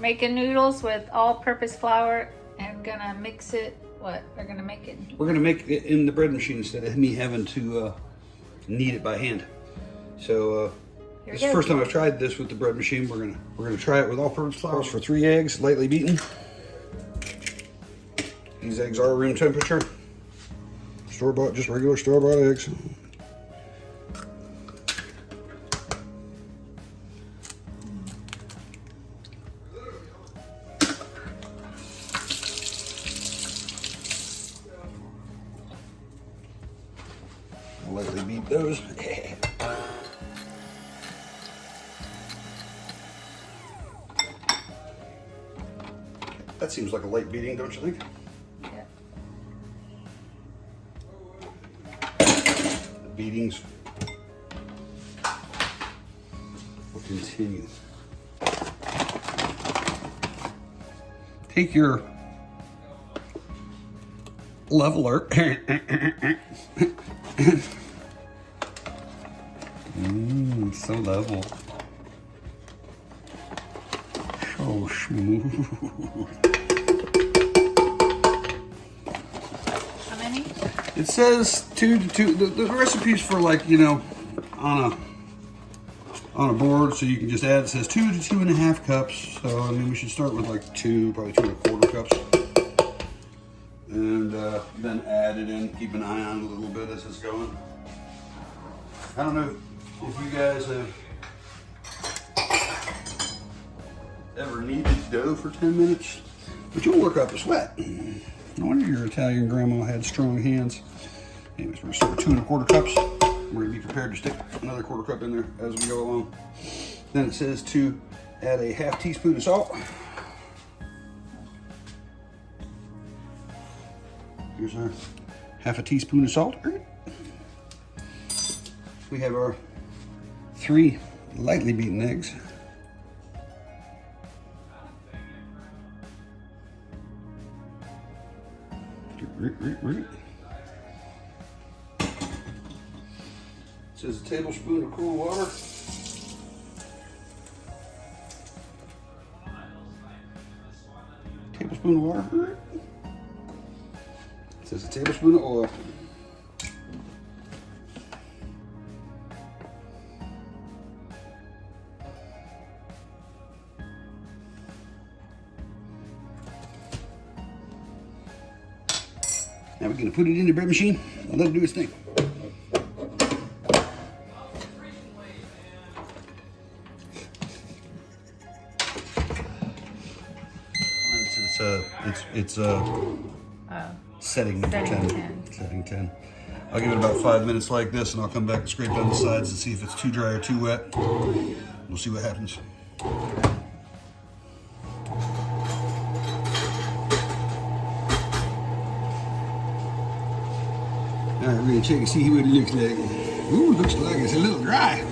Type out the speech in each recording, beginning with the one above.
making noodles with all-purpose flour and gonna mix it. What? We're gonna make it. We're gonna make it in the bread machine instead of me having to knead it by hand. So this is the first time I've tried this with the bread machine. We're gonna try it with all-purpose flour for 3 eggs, lightly beaten. These eggs are room temperature. Store-bought, just regular store-bought eggs. I'll lightly beat those. That seems like a light beating, don't you think? Yeah. The beatings will continue. Take your leveler. So level. So smooth. How many? It says 2 to 2. The recipe's for, like, you know, on a board, so you can just add. It says 2 to 2.5 cups. So I mean, we should start with like 2, probably 2.25 cups, and then add it in. Keep an eye on it a little bit as it's going. I don't know if you guys have ever kneaded dough for 10 minutes, but you'll work up a sweat. No wonder your Italian grandma had strong hands. Anyways, we're gonna start with 2.25 cups. We're gonna be prepared to stick another 1/4 cup in there as we go along. Then it says to add a 1/2 teaspoon of salt. Here's our 1/2 teaspoon of salt. We have our 3 lightly beaten eggs. It says a tablespoon of cool water. Tablespoon of water. It says a tablespoon of oil. Now we're going to put it in the bread machine and let it do its thing. It's setting 10. Setting 10. I'll give it about 5 minutes like this, and I'll come back and scrape down the sides and see if it's too dry or too wet. We'll see what happens. All right, we're gonna check and see what it looks like. Ooh, looks like it's a little dry.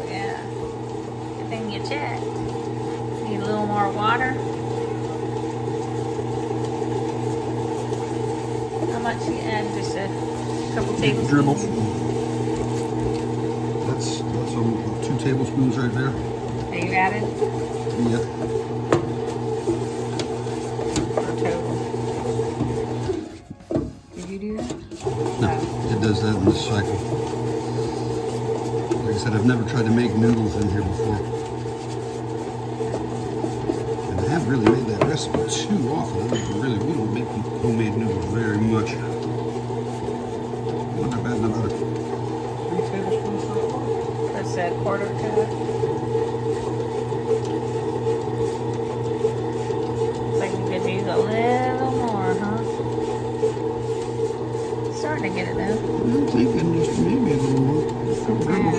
Yeah. Good thing you checked. Need a little more water. How much you add? Just a couple tablespoons. Dribble. That's 2 tablespoons right there. Are you added? Yep. Did you do that? No, it does that in this cycle. Like I said, I've never tried to make noodles in here before. And I haven't really made that recipe too often. We don't make homemade noodles very much. Not bad enough. 3 tablespoons so far. That's a 1/4 cup. Looks like you could use a little more, huh? Starting to get it though. I'm thinking just maybe a little more. Yeah.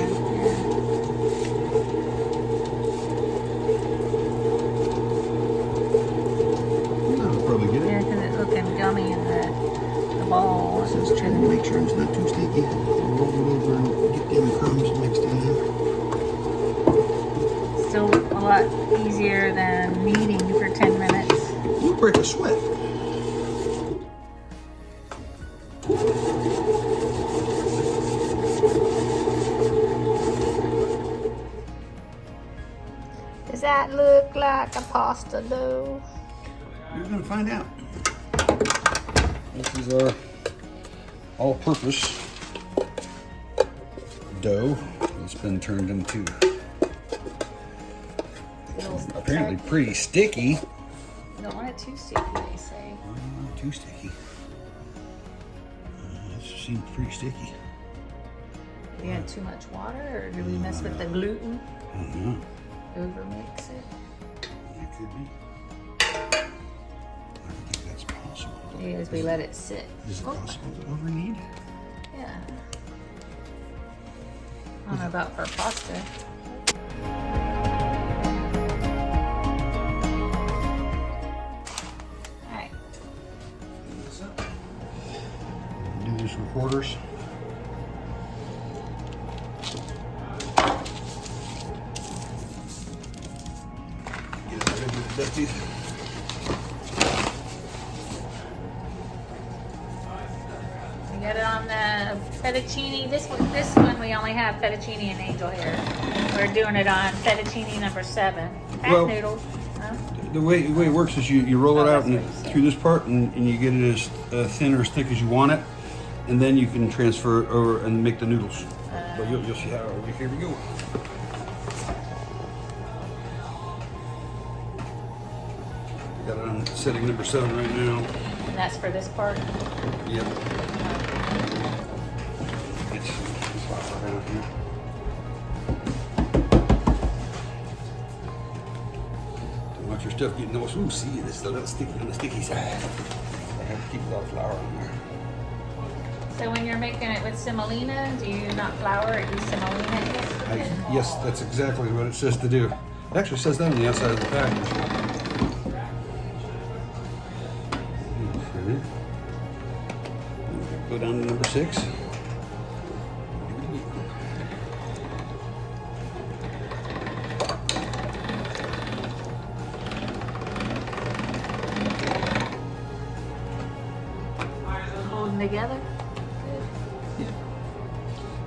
That'll probably get it. Yeah, because it's looking gummy in the ball. Just trying to make sure it's not too sticky. Roll it over and get them crumbs mixed in there. Still a lot easier than kneading for 10 minutes. You'll break a sweat. that look like a pasta dough? You're gonna find out. This is our all-purpose dough that's been turned into apparently pretty sticky. You don't want it too sticky, they say. Too sticky. This seems pretty sticky. You had too much water, or did we mess with the gluten? I don't know. Overmix it? It could be. I don't think that's possible. As we let it sit. Is it possible to overknead? Yeah. I don't know about for pasta. Alright. Do this in quarters. Get it ready with the dusty. We got it on the fettuccine. This one we only have fettuccine and angel hair. We're doing it on fettuccine number 7. Fat Well, noodles. Huh? The way it works is you roll it Oh, out that's what you said. through this part and you get it as thin or as thick as you want it, and then you can transfer it over and make the noodles. But you'll see how. Here we go. Got it on setting number 7 right now. And that's for this part. Yep. It's flour down here. Don't want your stuff getting all, ooh, see, this is a little sticky on the sticky side. I have to keep a lot of flour on there. So when you're making it with semolina, do you not flour it, use semolina? Yes, that's exactly what it says to do. It actually says that on the outside of the package. Okay. Go down to number 6. Hold them together.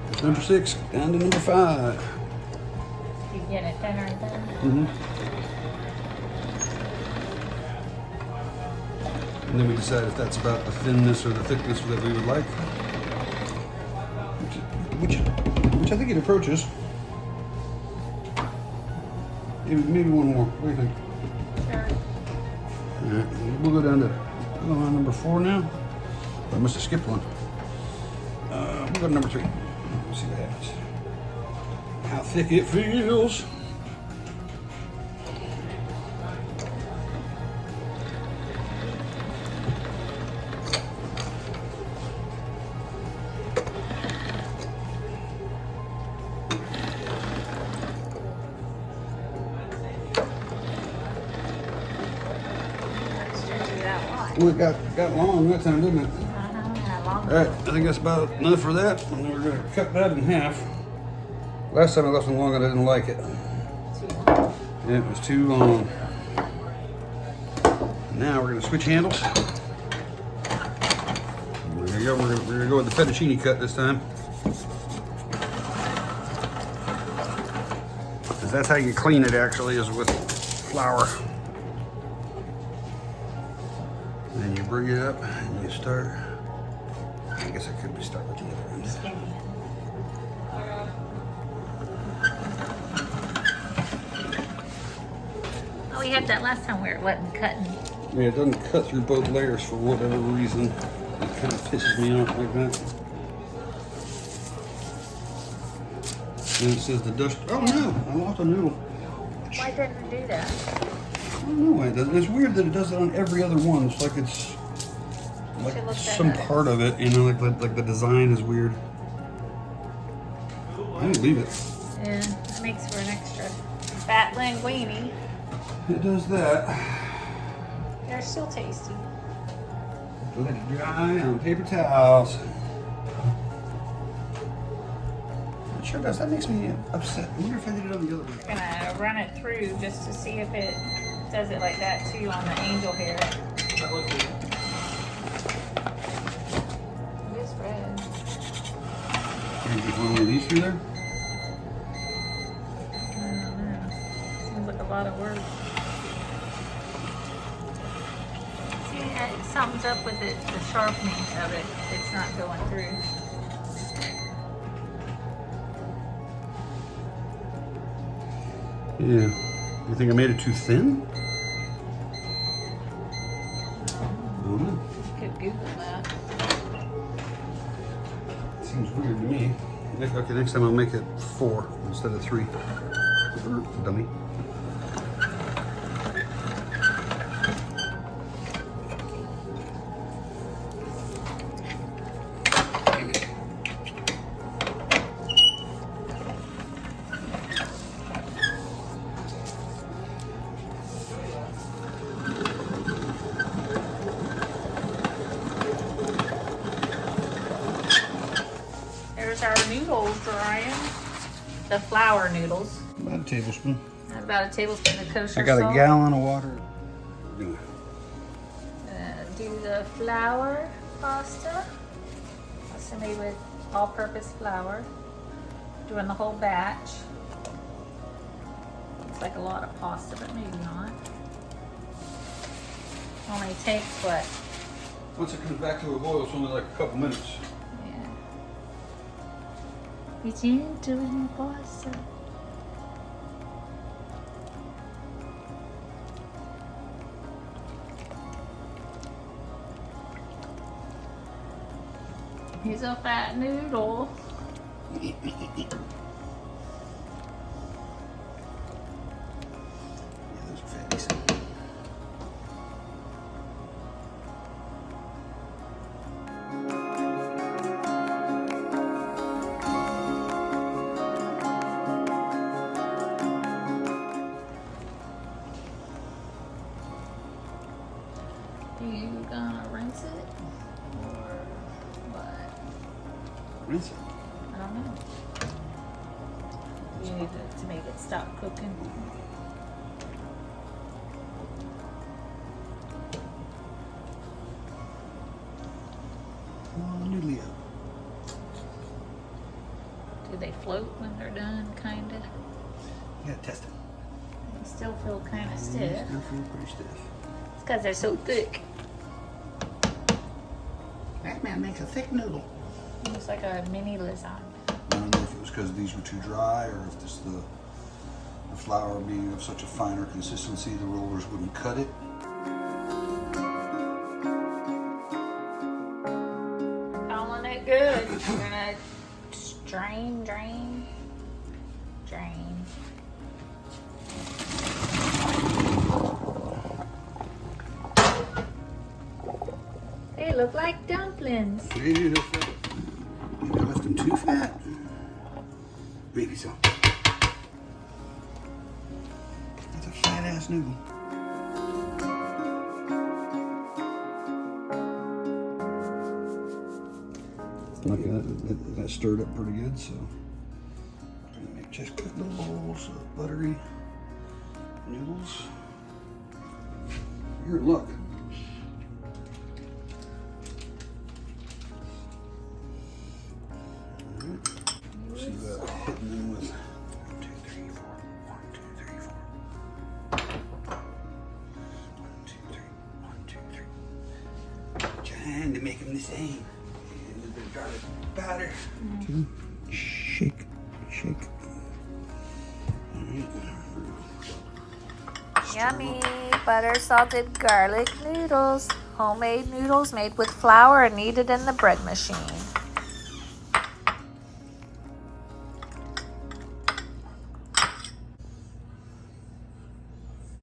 That's number 6, down to number 5. You get it thinner and thinner. Mm-hmm. And then we decide if that's about the thinness or the thickness that we would like. Which I think it approaches. Maybe one more. What do you think? Sure. Alright, we'll go down to number 4 now. I must have skipped one. We'll go to number 3. We'll see what happens. How thick it feels. That's usually that wide. Well, it got long that time, didn't it? That long. Alright, I think that's about enough for that. And then we're going to cut that in half. Last time I left it long, I didn't like it. Too long. Yeah, it was too long. Now we're going to switch handles. We're going to go with the fettuccine cut this time. Because that's how you clean it, actually, is with flour. Then you bring it up and you start. I guess I could start with the other end. Skinny. Oh, we had that last time where it wasn't cutting. Yeah, it doesn't cut through both layers for whatever reason. It kind of pisses me off like that. And it says the dust. Oh no, I lost a noodle. Why didn't it do that? I don't know why it doesn't. It's weird that it does it on every other one. It's like it's Should look like that some up. part of it, you know, like the design is weird. I don't leave it. Yeah, it makes for an extra fat linguine. It does that. They're still tasty. Let it dry on paper towels. It sure does. That makes me upset. I wonder if I did it on the other one. I'm gonna run it through just to see if it does it like that too on the angel hair. It is red. Can you get one of these through there? I don't know. Seems like a lot of work. See, something's up with it, the sharpening of it. It's not going through. Yeah. You think I made it too thin? You could Google that. Seems weird to me. Okay, next time I'll make it 4 instead of 3. Dummy. There's our noodles drying. The flour noodles. About a tablespoon. About a tablespoon of kosher I got salt. a gallon of water. Do the flour pasta. Also made with all-purpose flour. Doing the whole batch. Looks like a lot of pasta, but maybe not. Only takes what? Once it comes back to a boil, it's only like a couple minutes. Yeah. It's doing pasta. He's a fat noodle. Yeah, those are fatties. You gonna rinse it? Or what? Rinse it. I don't know. You need it to make it stop cooking. Oh, noodly. Do they float when they're done, kinda? You gotta test it. They still feel kinda stiff. Still feel pretty stiff. It's because they're so thick. That man makes a thick noodle. Looks like a mini lasagna. I don't know if it was because these were too dry or if this the flour being of such a finer consistency, the rollers wouldn't cut it. Calling it good. We're gonna drain. They look like dumplings. Maybe I left them too fat. Maybe so. That's a fat ass noodle. Okay, that stirred up pretty good, so I'm gonna make just quick little bowls of buttery noodles. You're in luck. See that hitting them with 1, 2, 3, 4. 1, 2, 3, 4. 1, 2, 3. 1, 2, 3. Trying to make them the same. A little bit of garlic powder. 2. Shake. Yummy butter salted garlic noodles. Homemade noodles made with flour and kneaded in the bread machine.